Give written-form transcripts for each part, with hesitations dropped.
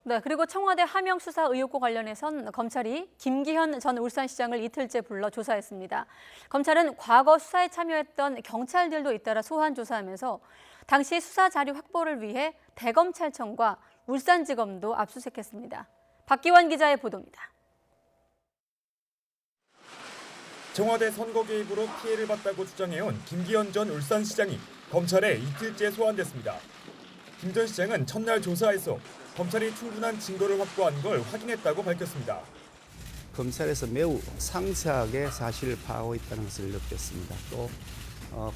네, 그리고 청와대 하명 수사 의혹과 관련해선 검찰이 김기현 전 울산시장을 이틀째 불러 조사했습니다. 검찰은 과거 수사에 참여했던 경찰들도 잇따라 소환 조사하면서 당시 수사 자료 확보를 위해 대검찰청과 울산지검도 압수수색했습니다. 박기환 기자의 보도입니다. 청와대 선거 개입으로 피해를 봤다고 주장해온 김기현 전 울산시장이 검찰에 이틀째 소환됐습니다. 김 전 시장은 첫날 조사에서 검찰이 충분한 증거를 확보한 걸 확인했다고 밝혔습니다. 검찰에서 매우 상세하게 사실을 파악하고 있다는 것을 느꼈습니다. 또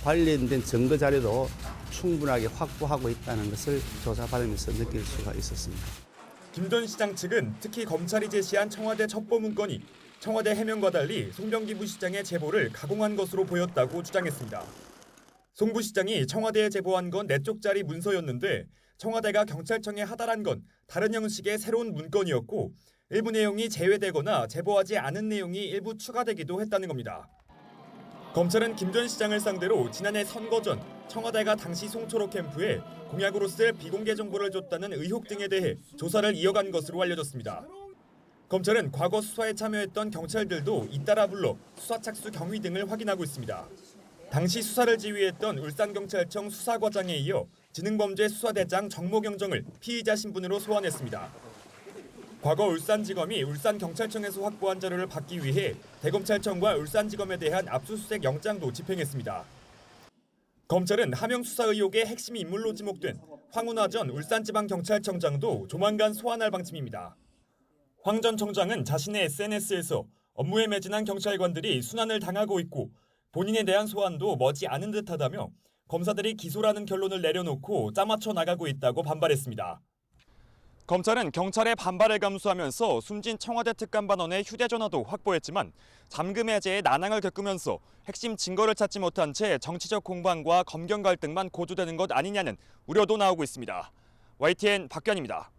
관련된 증거 자료도 충분하게 확보하고 있다는 것을 조사받으면서 느낄 수가 있었습니다. 김 전 시장 측은 특히 검찰이 제시한 청와대 첩보 문건이 청와대 해명과 달리 송병기 부시장의 제보를 가공한 것으로 보였다고 주장했습니다. 송 부시장이 청와대에 제보한 건 4쪽짜리 문서였는데 청와대가 경찰청에 하달한 건 다른 형식의 새로운 문건이었고 일부 내용이 제외되거나 제보하지 않은 내용이 일부 추가되기도 했다는 겁니다. 검찰은 김 전 시장을 상대로 지난해 선거 전 청와대가 당시 송초로 캠프에 공약으로 쓸 비공개 정보를 줬다는 의혹 등에 대해 조사를 이어간 것으로 알려졌습니다. 검찰은 과거 수사에 참여했던 경찰들도 잇따라 불러 수사 착수 경위 등을 확인하고 있습니다. 당시 수사를 지휘했던 울산경찰청 수사과장에 이어 지능범죄 수사대장 정모경정을 피의자 신분으로 소환했습니다. 과거 울산지검이 울산경찰청에서 확보한 자료를 받기 위해 대검찰청과 울산지검에 대한 압수수색 영장도 집행했습니다. 검찰은 하명 수사 의혹의 핵심 인물로 지목된 황운하 전 울산지방경찰청장도 조만간 소환할 방침입니다. 황 전 청장은 자신의 SNS에서 업무에 매진한 경찰관들이 순환을 당하고 있고 본인에 대한 소환도 머지 않은 듯하다며 검사들이 기소라는 결론을 내려놓고 짜맞춰 나가고 있다고 반발했습니다. 검찰은 경찰의 반발을 감수하면서 숨진 청와대 특감반원의 휴대전화도 확보했지만 잠금 해제에 난항을 겪으면서 핵심 증거를 찾지 못한 채 정치적 공방과 검경 갈등만 고조되는 것 아니냐는 우려도 나오고 있습니다. YTN 박규환입니다.